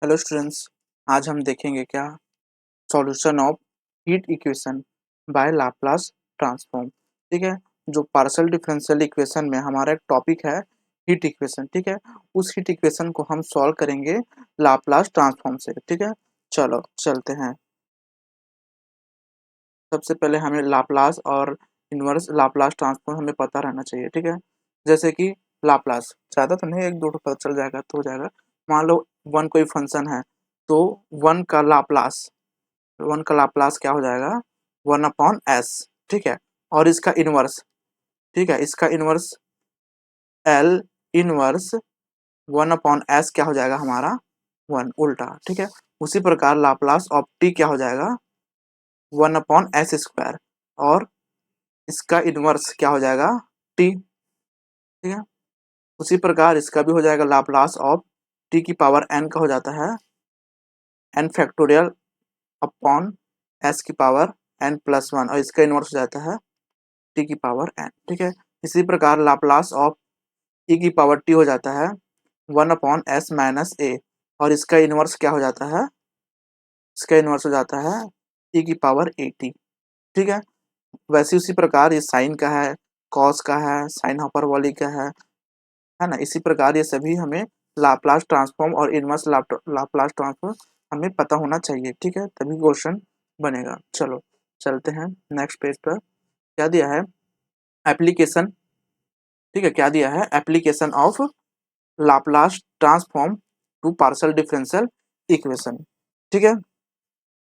Hello students, आज हम देखेंगे क्या solution of heat equation by Laplace transform. ठीक है, जो पार्शियल डिफरेंशियल इक्वेशन में हमारा एक टॉपिक है हीट इक्वेशन। ठीक है, उस हीट इक्वेशन को हम सॉल्व करेंगे लाप्लास ट्रांसफॉर्म से। ठीक है, चलो चलते हैं। सबसे पहले हमें लाप्लास और इनवर्स लाप्लास ट्रांसफॉर्म हमें पता रहना चाहिए। ठीक है, जैसे कि लाप्लास ज़्यादा तो नहीं, एक दो पता चल जाएगा तो हो जाएगा। मान लो वन कोई फंक्शन है, तो वन का लाप्लास क्या हो जाएगा, 1/s। ठीक है, और इसका इनवर्स, ठीक है, इसका इनवर्स L इनवर्स 1/s क्या हो जाएगा हमारा 1 उल्टा। ठीक है, उसी प्रकार लाप्लास ऑफ t क्या हो जाएगा 1/s², और इसका इनवर्स क्या हो जाएगा t। ठीक है, उसी प्रकार इसका भी हो जाएगा लाप्लास ऑफ t की पावर n का हो जाता है n फैक्टोरियल अपॉन s की पावर n+1, और इसका इनवर्स हो जाता है t की पावर n। ठीक है, इसी प्रकार लाप्लास ऑफ e की पावर t हो जाता है 1/s-a, और इसका इनवर्स क्या हो जाता है, इसका इनवर्स हो जाता है e की पावर at। ठीक है, वैसे उसी प्रकार ये साइन का है, कॉस का है, साइन हाइपरबोलिक का है ना। इसी प्रकार ये सभी हमें लाप्लास ट्रांसफॉर्म और इनवर्स लाप्लास ट्रांसफॉर्म हमें पता होना चाहिए। ठीक है, तभी क्वेश्चन बनेगा। चलो चलते हैं नेक्स्ट पेज पर। क्या दिया है, एप्लीकेशन। ठीक है, क्या दिया है, application of Laplace transform to partial differential equation. ठीक है,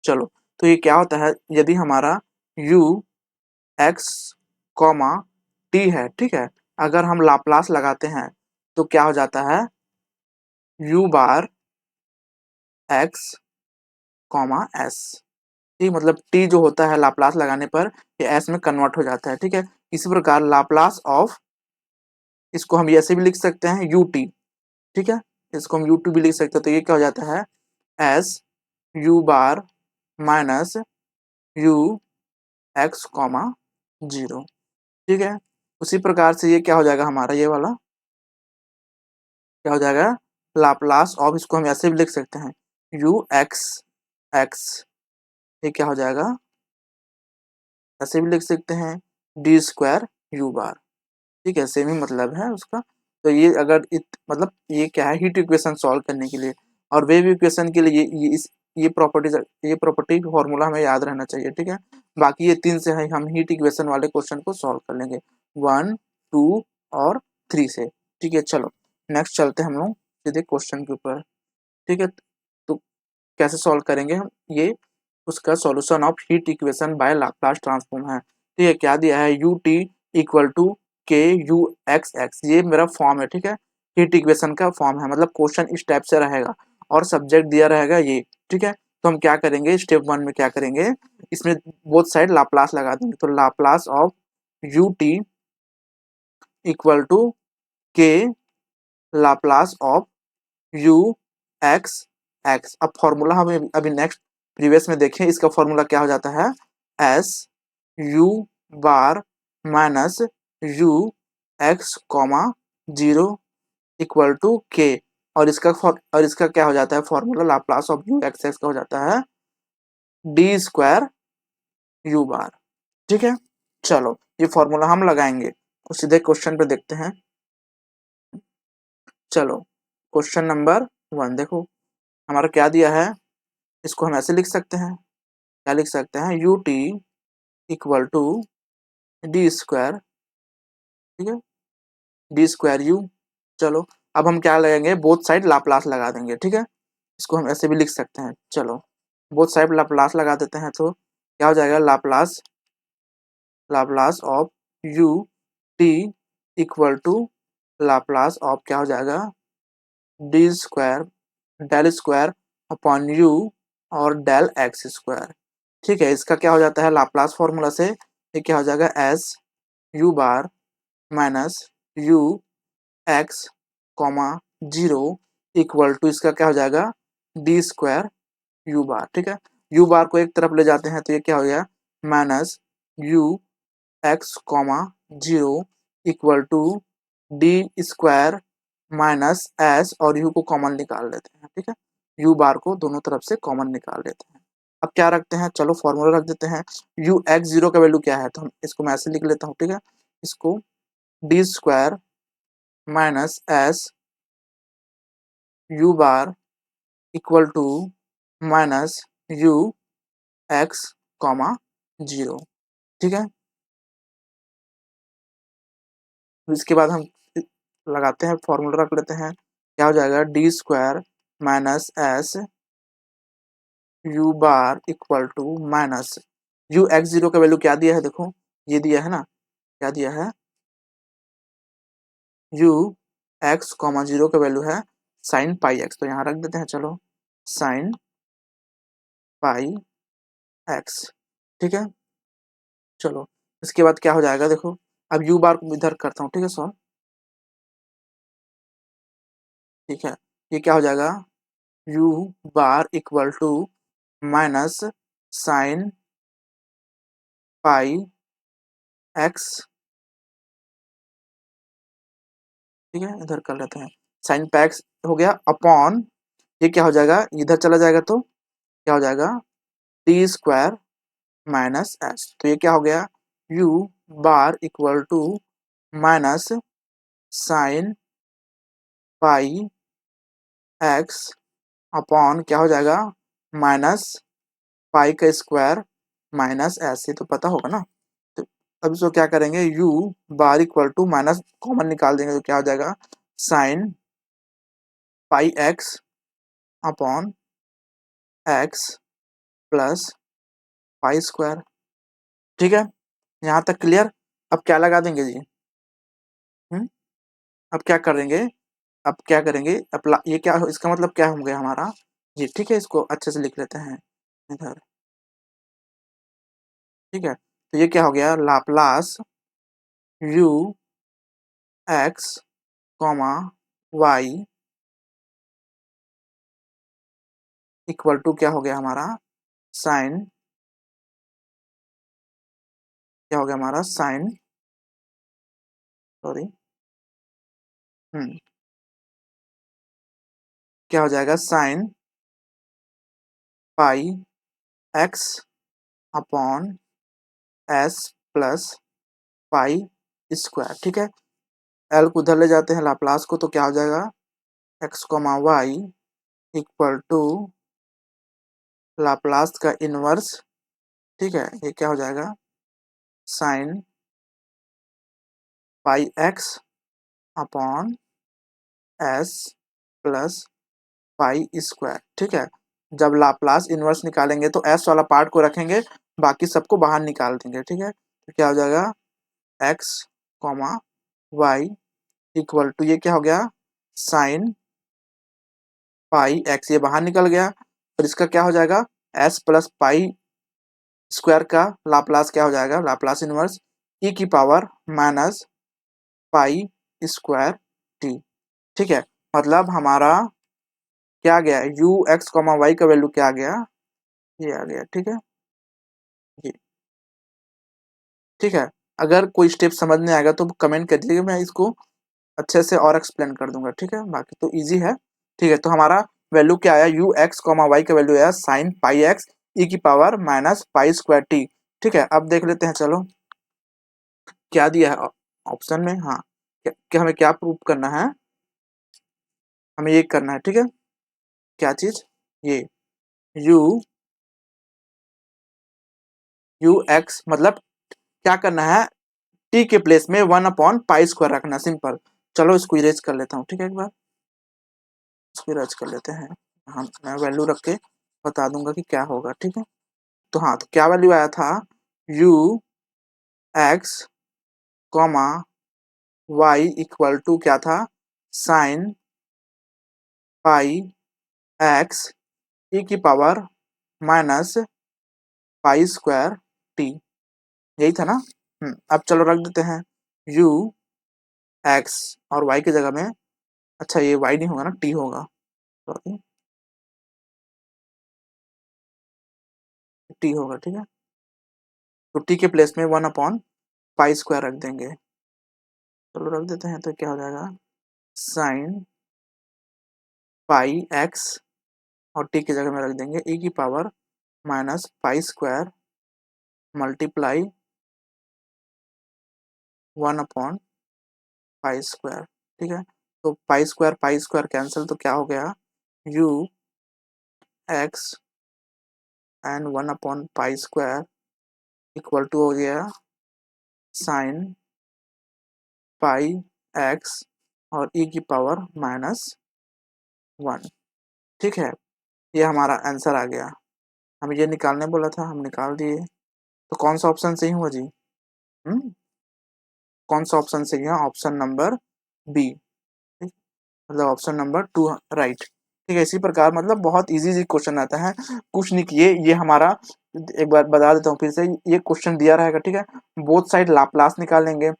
चलो तो ये क्या होता है, यदि हमारा u x कॉमा t है। ठीक है, अगर हम लाप्लास लगाते हैं तो क्या हो जाता है u बार x कॉमा s। ठीक, मतलब t जो होता है लाप्लास लगाने पर ये s में कन्वर्ट हो जाता है। ठीक है, इसी प्रकार लाप्लास ऑफ, इसको हम ऐसे भी लिख सकते हैं ut। ठीक है, इसको हम u2 भी लिख सकते हैं। तो ये क्या हो जाता है s u bar minus u x comma 0। ठीक है, उसी प्रकार से ये क्या हो जाएगा हमारा, ये वाला क्या हो जाएगा लाप्लास ऑफ, इसको हम ऐसे भी लिख सकते हैं u x x। ये क्या हो जाएगा, ऐसे भी लिख सकते हैं d² u बार। ठीक है, सेम ही मतलब है उसका। तो ये अगर मतलब ये क्या है, हीट इक्वेशन सॉल्व करने के लिए और वेव इक्वेशन के लिए ये प्रॉपर्टी फॉर्मूला हमें याद रहना चाहिए। ठीक है, बाकी ये तीन से है हम हीट इक्वेशन वाले क्वेश्चन को सॉल्व कर लेंगे 1, 2 और 3 से। ठीक है, चलो नेक्स्ट चलते हैं हम लोग सीधे क्वेश्चन के ऊपर। ठीक है, तो कैसे सॉल्व करेंगे हम ये, उसका solution of heat equation by Laplace transform है। ठीक है, क्या दिया है, ut इक्वल टू के यू एक्स एक्स, ये मेरा फॉर्म है। ठीक है, हीट इक्वेशन का फॉर्म है, मतलब क्वेश्चन इस टाइप से रहेगा और सब्जेक्ट दिया रहेगा ये। ठीक है, तो हम क्या करेंगे, स्टेप 1 में क्या करेंगे, इसमें बोथ साइड लाप्लास लगा देंगे। तो Laplace of ut equal to के Laplace of u x x. अब फॉर्मूला हमें अभी नेक्स्ट प्रीवियस में देखें, इसका फॉर्मूला क्या हो जाता है, s u bar minus u x comma 0 equal to k, और इसका क्या हो जाता है formula, Laplace of u x x का हो जाता है d² u बार। ठीक है, चलो ये फॉर्मूला हम लगाएंगे तो सीधे क्वेश्चन पे देखते हैं। चलो क्वेश्चन नंबर 1 देखो, हमारा क्या दिया है, इसको हम ऐसे लिख सकते हैं, क्या लिख सकते हैं, ut इक्वल टू d²। ठीक है, d² u। चलो अब हम क्या लगाएंगे, बोथ साइड लाप्लास लगा देंगे। ठीक है, इसको हम ऐसे भी लिख सकते हैं। चलो बोथ साइड लाप्लास लगा देते हैं, तो क्या हो जाएगा, Laplace Laplace of u t equal to Laplace of क्या हो जाएगा d² del² अपॉन u और del x²। ठीक है, इसका क्या हो जाता है लाप्लास फॉर्मूला से, ये क्या हो जाएगा s u bar minus u x comma 0 equal to, इसका क्या हो जाएगा d² u बार। ठीक है, u बार को एक तरफ ले जाते हैं तो ये क्या हो गया minus u x comma 0 equal to d² minus s, और u को कॉमन निकाल लेते हैं। ठीक है, यू बार को दोनों तरफ से कॉमन निकाल लेते हैं। अब क्या रखते हैं, चलो फॉर्मूला रख देते हैं। यू एक्स जीरो का वैल्यू क्या है, तो हम इसको मैं ऐसे लिख लेता हूँ, ठीक है। इसको d square minus s u bar equal to minus u x comma zero, ठीक है। इसके बाद हम लगाते हैं, फॉर्मूला रख लेते हैं। क्या हो जाएगा, d square minus s u bar equal to minus u x zero का वैल्यू क्या दिया है, देखो ये दिया है ना, क्या दिया है, यू एक्स कॉमा जीरो का वैल्यू है साइन पाई एक्स, तो यहाँ रख देते हैं, चलो साइन पाई एक्स, ठीक है। चलो इसके बाद क्या हो जाएगा, देखो अब यू बार को इधर करता हूँ, ठीक है सॉल्व, ठीक है। ये क्या हो जाएगा, u bar equal to minus sine pi x, ठीक है, इधर कर लेते हैं, साइन पाई एक्स हो गया अपॉन, ये क्या हो जाएगा, इधर चला जाएगा तो क्या हो जाएगा, टी स्क्वायर माइनस एस, तो ये क्या हो गया, u bar equal to minus sine pi x upon क्या हो जाएगा, माइनस पाई का स्क्वायर माइनस एस, ये तो पता होगा ना। तो अब इसको क्या करेंगे, u bar equal to minus common निकाल देंगे, तो क्या हो जाएगा, sine pi x upon x plus pi square, ठीक है। यहाँ तक क्लियर। अब क्या लगा देंगे जी, अब क्या करेंगे, अब क्या करेंगे, ये क्या, इसका मतलब क्या हो गया हमारा, जी ठीक है, इसको अच्छे से लिख लेते हैं इधर, ठीक है। तो ये क्या हो गया, Laplace u x comma y equal to क्या हो गया हमारा, साइन, क्या हो गया हमारा साइन, सॉरी, क्या हो जाएगा, sine pi x upon s plus pi square, ठीक है। एल को उधर ले जाते हैं लाप्लास को, तो क्या हो जाएगा, x comma y equal to Laplace का इनवर्स, ठीक है, ये क्या हो जाएगा, sine pi x upon s plus pi square, ठीक है। जब लाप्लास इनवर्स निकालेंगे तो एस वाला पार्ट को रखेंगे, बाकी सबको बाहर निकाल देंगे, ठीक है। तो क्या हो जाएगा, x comma y equal to, ये क्या हो गया, साइन पाई एक्स, ये बाहर निकल गया, और इसका क्या हो जाएगा, एस प्लस पाई स्क्वायर का लाप्लास क्या हो जाएगा, लाप्लास इनवर्स ई की power minus pi square T, ठीक है। मतलब हमारा क्या गया, यू एक्स कॉमा वाई का वैल्यू क्या आ गया, ये आ गया, ठीक है, ये, ठीक है। अगर कोई स्टेप समझ में आएगा तो कमेंट कर दीजिएगा, मैं इसको अच्छे से और एक्सप्लेन कर दूंगा, ठीक है, बाकी तो इजी है, ठीक है। तो हमारा वैल्यू क्या आया, यू एक्स कॉमा वाई का वैल्यू आया साइन पाई एक्स ई की power minus pi square T, ठीक है। अब देख लेते हैं, चलो क्या दिया है ऑप्शन में, हाँ, क्या हमें क्या प्रूव करना है, हमें ये करना है, ठीक है, क्या चीज, ये यू यू एक्स मतलब क्या करना है, टी के प्लेस में वन अपॉन पाई स्क्वायर रखना, सिंपल। चलो इसको इरेज कर लेता हूँ, ठीक है, एक बार इसको इरेज कर लेते हैं, हम मैं वैल्यू रख के बता दूंगा कि क्या होगा, ठीक है। तो हाँ, तो क्या वैल्यू आया था, u x comma y equal to क्या था, साइन पाई एक्स ई की power minus pi square t, यही था ना। अब चलो रख देते हैं, यू एक्स और वाई की जगह में, अच्छा ये वाई नहीं होगा ना, टी होगा, सॉरी टी होगा, ठीक है। तो टी के प्लेस में वन अपॉन पाई स्क्वायर रख देंगे, चलो रख देते हैं, तो क्या हो जाएगा, साइन पाई एक्स और टी की जगह में रख देंगे e की power minus pi square multiply 1/पाई स्क्वायर। ठीक है, तो पाई स्क्वायर कैंसिल, तो क्या हो गया u एक्स एंड 1/पाई स्क्वायर इक्वल टू हो गया साइन पाई एक्स और e की पावर -1। ठीक है, ये हमारा आंसर आ गया। हमें ये निकालने बोला था, हम निकाल दिए। तो कौन सा ऑप्शन सही हुआ जी? कौन सा ऑप्शन सही है? ऑप्शन नंबर बी, मतलब ऑप्शन नंबर 2 राइट। ठीक है, इसी प्रकार मतलब बहुत इजी क्वेश्चन आता है, कुछ नहीं किए। ये हमारा एक बार बता देता हूँ फिर से, ये क्वेश्चन दिया रहेगा। ठीक है, बोथ साइड लाप्लास निकालेंगे,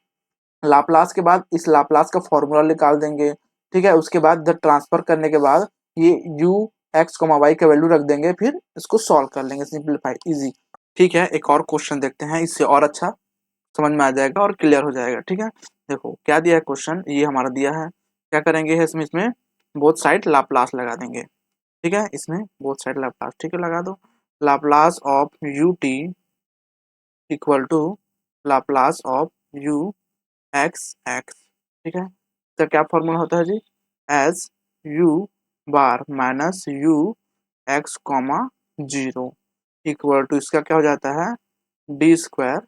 लाप्लास के बाद इस लाप्लास का फॉर्मूला निकाल देंगे। ठीक है, उसके बाद इधर ट्रांसफर करने के बाद ये u x, y का वैल्यू रख देंगे, फिर इसको सॉल्व कर लेंगे, सिंपलीफाई, इजी। ठीक है, एक और क्वेश्चन देखते हैं, इससे और अच्छा समझ में आ जाएगा और क्लियर हो जाएगा। ठीक है, देखो क्या दिया है क्वेश्चन, ये हमारा दिया है। क्या करेंगे इसमें बोथ साइड लाप्लास लगा देंगे। ठीक है, इसमें बोथ साइड लाप्लास, ठीक है, लगा दो। Laplace of u t equal to Laplace of u x x. ठीक है, तो क्या फॉर्मूला होता है जी? As u bar minus u x comma 0 equal to, इसका क्या हो जाता है डी स्क्वायर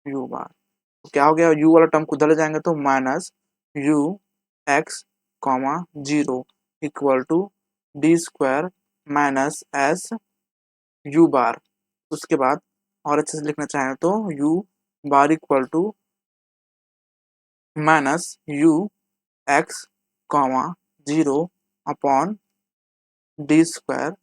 यू बार। तो क्या हो गया, u वाला टर्म को उधर ले जाएंगे तो minus u x comma 0 equal to d square minus s u bar. उसके बाद और अच्छे से लिखना चाहें तो u bar equal to minus u x comma 0 upon d square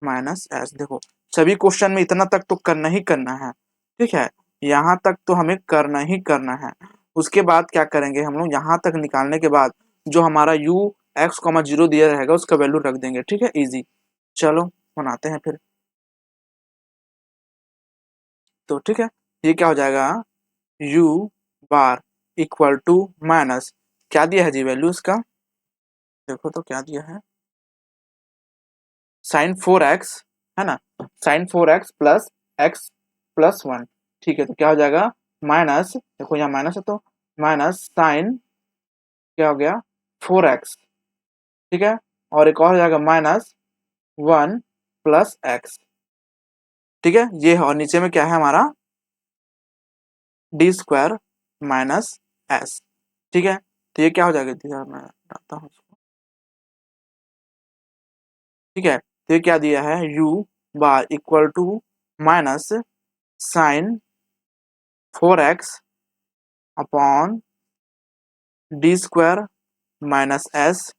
minus s. देखो सभी क्वेश्चन में इतना तक तो करना ही करना है। ठीक है, यहाँ तक तो हमें करना ही करना है। उसके बाद क्या करेंगे हम लोग, यहाँ तक निकालने के बाद जो हमारा u x, 0 दिया रहेगा उसका वैल्यू रख देंगे। ठीक है, इजी। चलो बनाते हैं फिर। तो ठीक है, ये क्या हो जाएगा u bar equal to minus, क्या दिया है जी वैल्यू इसका, देखो तो क्या दिया है, साइन 4x, है ना, साइन 4x प्लस x+1। ठीक है, तो क्या हो जाएगा माइनस, देखो यहाँ माइनस है तो माइनस साइन क्या हो गया 4x। ठीक है, और एक और हो जाएगा -1 प्लस x। ठीक है, ये है, और नीचे में क्या है हमारा डी स्क्वायर माइनस एस। ठीक है, तो ये क्या हो जाएगा, मैं बताता हूँ। ठीक है, तो ये क्या दिया है u bar equal to minus sine 4x upon d square minus s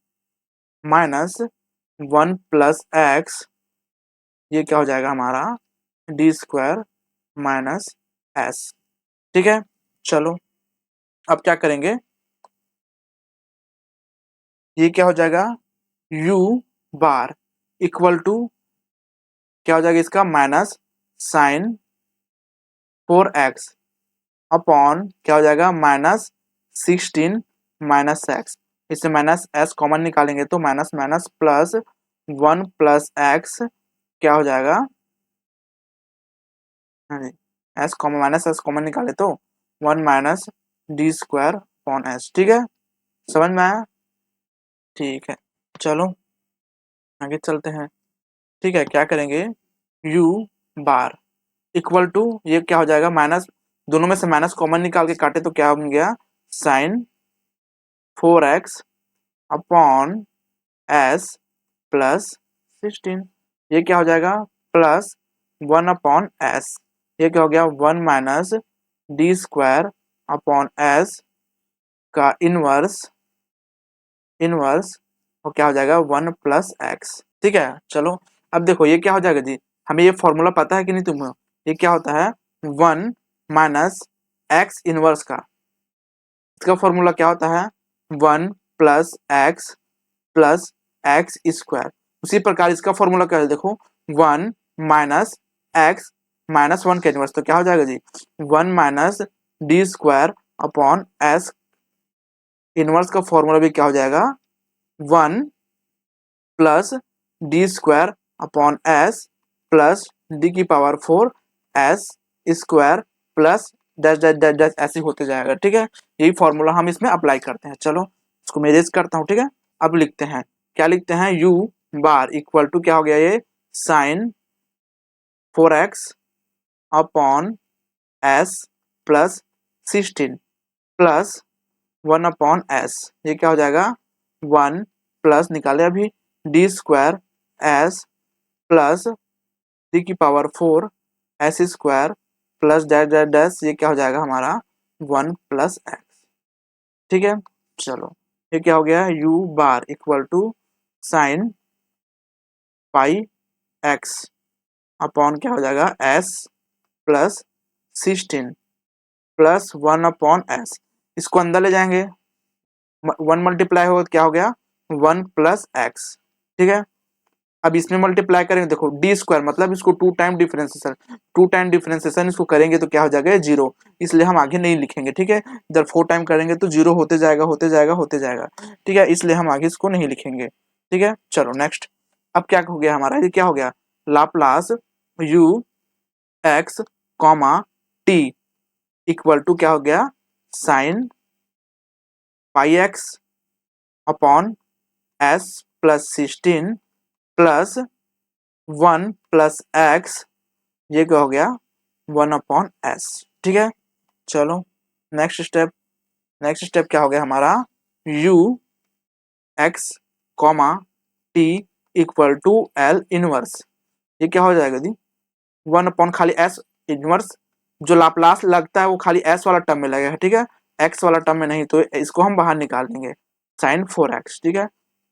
minus 1 plus x. ये क्या हो जाएगा हमारा डी स्क्वायर माइनस एस। ठीक है, चलो अब क्या करेंगे, ये क्या हो जाएगा u बार इक्वल टू क्या हो जाएगा इसका माइनस साइन 4x अपॉन क्या हो जाएगा -16 माइनस एक्स। इससे माइनस एस कॉमन निकालेंगे तो minus minus plus 1 plus x क्या हो जाएगा, हाँ जी, s common minus s common निकाले तो 1 minus d square upon s. ठीक है, समझ में आया? ठीक है, चलो आगे चलते हैं। ठीक है, क्या करेंगे u बार इक्वल टू, ये क्या हो जाएगा माइनस, दोनों में से माइनस कॉमन निकाल के काटे तो क्या हो गया sign 4x upon s plus 16। ये क्या हो जाएगा प्लस 1 अपॉन एस। ये क्या हो गया 1 minus d square upon S का इनवर्स, इनवर्स और क्या हो जाएगा 1 प्लस एक्स। ठीक है, चलो अब देखो ये क्या हो जाएगा जी, हमें ये फॉर्मूला पता है कि नहीं तुम्हें, ये क्या होता है 1 माइनस एक्स इनवर्स का, इसका फॉर्मूला क्या होता है 1 प्लस एक्स स्क्वायर। उसी प्रकार इसका फॉर्मूला क्या है, देखो 1 माइनस एक्स माइनस 1 का इनवर्स, तो क्या हो जाएगा जी 1 minus d square upon s inverse का फॉर्मूला भी क्या हो जाएगा 1 plus d square upon s plus d की power 4 s square plus dash dash dash dash ऐसे होते जाएगा। ठीक है, यही फॉर्मूला हम इसमें अप्लाई करते हैं। चलो इसको मैं इरेज करता हूँ। ठीक है, अब लिखते हैं, क्या लिखते हैं, u बार इक्वल टू क्या हो गया ये sine 4x upon s plus 16 plus 1 upon s, ये क्या हो जाएगा 1 प्लस निकाले अभी d square s plus d की power 4 s square plus dash dash dash, ये क्या हो जाएगा हमारा 1 प्लस एक्स। ठीक है, चलो ये क्या हो गया u bar equal to sine pi x upon क्या हो जाएगा s plus 16 plus 1 upon s, इसको अंदर ले जाएंगे, 1 मल्टीप्लाई हो क्या हो गया 1 प्लस एक्स। ठीक है, अब इसमें मल्टीप्लाई करेंगे, देखो डी स्क्वायर मतलब इसको 2 टाइम डिफरेंशिएशन, 2 टाइम डिफरेंशिएशन इसको करेंगे तो क्या हो जाएगा 0, इसलिए हम आगे नहीं लिखेंगे। ठीक है, इधर 4 टाइम करेंगे तो 0 होते जाएगा होते जाएगा होते जाएगा। ठीक है, इसलिए हम आगे इसको नहीं लिखेंगे। ठीक है, चलो नेक्स्ट, अब क्या हो गया हमारा, ये क्या हो गया Laplace u x comma t equal to क्या हो गया sine pi x upon s plus 16 plus 1 plus x, ये क्या हो गया 1 अपॉन एस। ठीक है, चलो नेक्स्ट स्टेप क्या हो गया हमारा u x comma t equal to l inverse, ये क्या हो जाएगा दी 1 अपॉन खाली एस इनवर्स, जो लाप्लास लगता है वो खाली एस वाला टर्म में लगेगा। ठीक है, एक्स वाला टर्म में नहीं, तो इसको हम बाहर निकाल देंगे साइन 4x। ठीक है,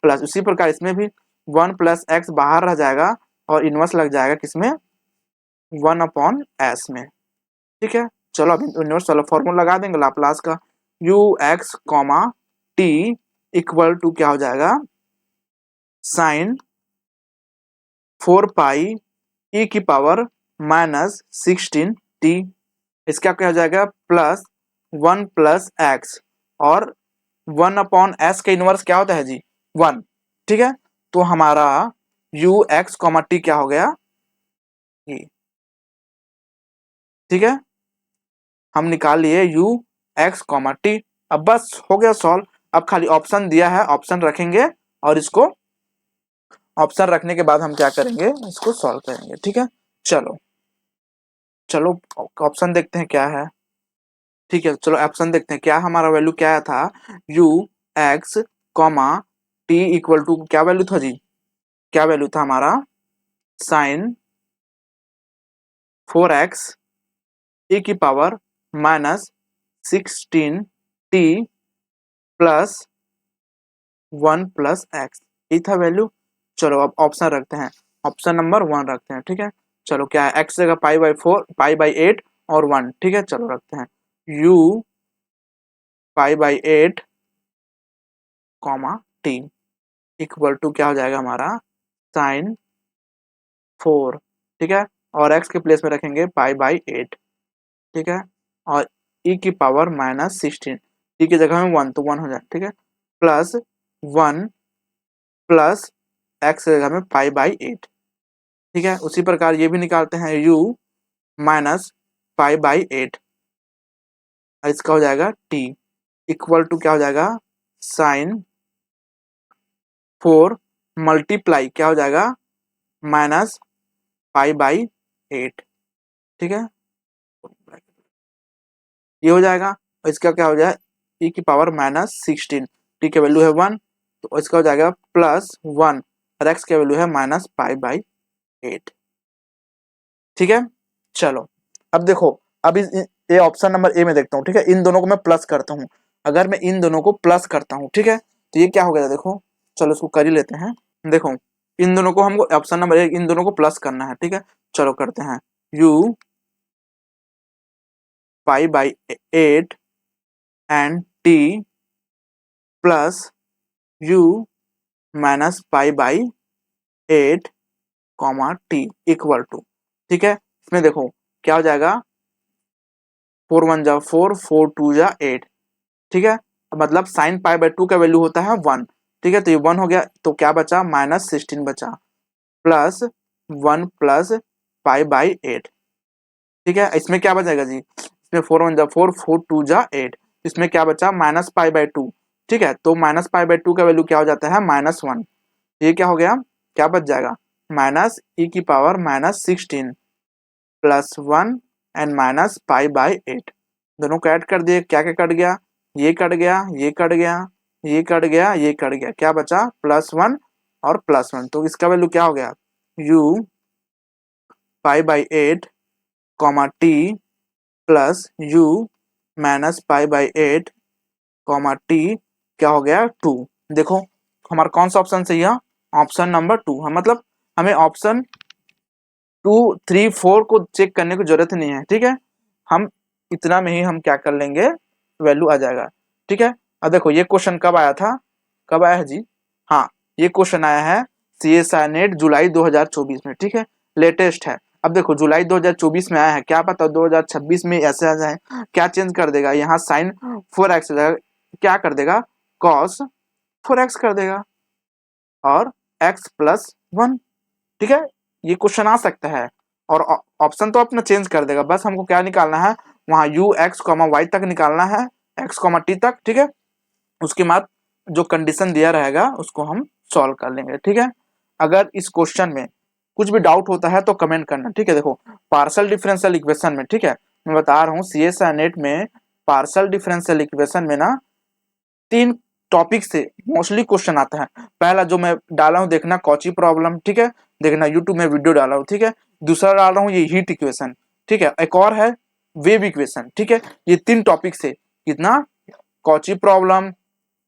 प्लस उसी प्रकार इसमें भी 1 प्लस एक्स बाहर रह जाएगा और इनवर्स लग जाएगा किसमें 1 अपॉन एस में। ठीक है, चलो अब इनवर्स वाला फॉर्मूला लगा देंगे लाप्लास का, u x comma t equal to क्या हो जाएगा साइन 4 पाई e की पावर माइनस 16 टी, इसका क्या हो जाएगा प्लस 1 प्लस एक्स, और 1 अपॉन एस का इनवर्स क्या होता है जी 1। ठीक है, तो हमारा u x कॉमा टी क्या हो गया ये। ठीक है, हम निकाल लिए u x कॉमा टी, अब बस हो गया सॉल्व। अब खाली ऑप्शन दिया है, ऑप्शन रखेंगे और इसको ऑप्शन रखने के बाद हम क्या करेंगे इसको सॉल्व करेंगे। ठीक है, चलो चलो ऑप्शन देखते हैं क्या है। ठीक है, चलो ऑप्शन देखते हैं क्या हमारा वैल्यू क्या था, u x comma t equal to क्या वैल्यू था जी, क्या वैल्यू था हमारा साइन 4x e की power minus 16 t plus 1 plus x, ये था वैल्यू। चलो अब ऑप्शन रखते हैं, ऑप्शन नंबर 1 रखते हैं। ठीक है, चलो क्या है x जगह पाई बाई 4 पाई बाई 8 और 1। ठीक है, चलो रखते हैं u pi by 8 comma t equal to क्या हो जाएगा हमारा साइन 4। ठीक है, और x के प्लेस में रखेंगे पाई बाई 8। ठीक है, और e की पावर माइनस 16, e की जगह में 1 तो 1 हो जाए। ठीक है, प्लस 1 प्लस x की जगह में पाई बाई 8। ठीक है, उसी प्रकार ये भी निकालते हैं u माइनस पाई बाई 8, इसका हो जाएगा t इक्वल टू क्या हो जाएगा साइन 4 मल्टीप्लाई क्या हो जाएगा माइनस पाई बाई 8। ठीक है, ये हो जाएगा, और इसका क्या हो जाएगा e की पावर माइनस 16, t की वैल्यू है 1 तो इसका हो जाएगा प्लस 1 और x की वैल्यू है माइनस पाई बाई 8। ठीक है, चलो अब देखो, अब ये ऑप्शन नंबर ए में देखता हूँ। ठीक है, इन दोनों को मैं प्लस करता हूँ, अगर मैं इन दोनों को प्लस करता हूँ ठीक है तो ये क्या हो गया देखो, चलो इसको कर ही लेते हैं। देखो इन दोनों को हमको ऑप्शन नंबर ए इन दोनों को प्लस करना है। ठीक है, चलो करते हैं u pi by 8 and t plus u minus pi by 8 comma t equal to. ठीक है, इसमें देखो क्या हो जाएगा 4 1 जा 4 4 2 जा 8। ठीक है, मतलब साइन पाई बाई 2 का वैल्यू होता है 1। ठीक है, तो ये 1 हो गया तो क्या बचा माइनस 16 बचा प्लस 1 प्लस पाई बाई 8। ठीक है, इसमें क्या बचेगा जी, इसमें 4 1 जा 4, 4 2 जा 8, इसमें क्या बचा माइनस पाई बाई 2। ठीक है, तो माइनस पाई बाई 2 का वैल्यू क्या हो जाता है -1। ये क्या हो गया, क्या बच जाएगा माइनस ई की power -16 plus 1 and minus pi by 8। दोनों को ऐड कर दिए, क्या क्या कट गया, ये कट गया, ये कट गया, ये कट गया, ये कट गया, क्या बचा +1 और +1। तो इसका वैल्यू क्या हो गया u pi by 8 comma T plus u minus pi by 8 comma T क्या हो गया 2। देखो हमारा कौन सा ऑप्शन सही है, ऑप्शन नंबर 2 है। मतलब हमें ऑप्शन 2 3 4 को चेक करने की जरूरत नहीं है। ठीक है, हम इतना में ही हम क्या कर लेंगे, वैल्यू आ जाएगा। ठीक है, अब देखो ये क्वेश्चन कब आया था, कब आया है जी, हाँ ये क्वेश्चन आया है CSI नेट जुलाई 2024 में। ठीक है, लेटेस्ट है। अब देखो जुलाई 2024 में आया है, क्या पता 2026 में ऐसे आ जाए। क्या चेंज कर देगा, यहाँ साइन 4x हो जाएगा, क्या कर देगा cos 4x कर देगा और x प्लस 1। ठीक है, ये क्वेश्चन आ सकता है और ऑप्शन तो अपना चेंज कर देगा। बस हमको क्या निकालना है, वहां u x y तक निकालना है, x t तक। ठीक है, उसके बाद जो कंडीशन दिया रहेगा उसको हम सॉल्व कर लेंगे। ठीक है, अगर इस क्वेश्चन में कुछ भी डाउट होता है तो कमेंट करना। ठीक है, देखो पार्शियल डिफरेंशियल इक्वेशन में, ठीक है मैं बता रहा हूँ CSI नेट में पार्शियल डिफरेंशियल इक्वेशन में ना 3 टॉपिक से मोस्टली क्वेश्चन आता है। पहला जो मैं डाला हूँ देखना कॉची प्रॉब्लम, ठीक है देखना यूट्यूब में वीडियो डाला हूँ। ठीक है, दूसरा डाल रहा हूँ ये हीट इक्वेशन। ठीक है, एक और है वेव इक्वेशन। ठीक है, ये 3 टॉपिक से कितना कॉची प्रॉब्लम,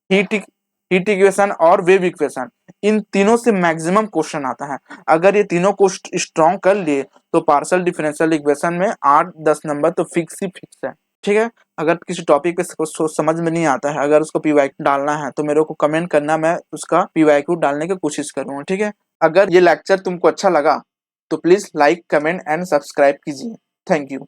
हीट इक्वेशन और वेव इक्वेशन, इन तीनों से मैक्सिमम क्वेश्चन आता है। अगर ये तीनों को स्ट्रॉन्ग कर लिए तो पार्शियल डिफरेंशियल इक्वेशन में 8-10 नंबर तो फिक्स ही फिक्स है। ठीक है, अगर किसी टॉपिक पे समझ में नहीं आता है, अगर उसको पीवाईक्यू डालना है तो मेरे को कमेंट करना, मैं उसका पीवाईक्यू डालने की कोशिश करूंगा। ठीक है, अगर ये लेक्चर तुमको अच्छा लगा तो please like comment and subscribe कीजिए। Thank you.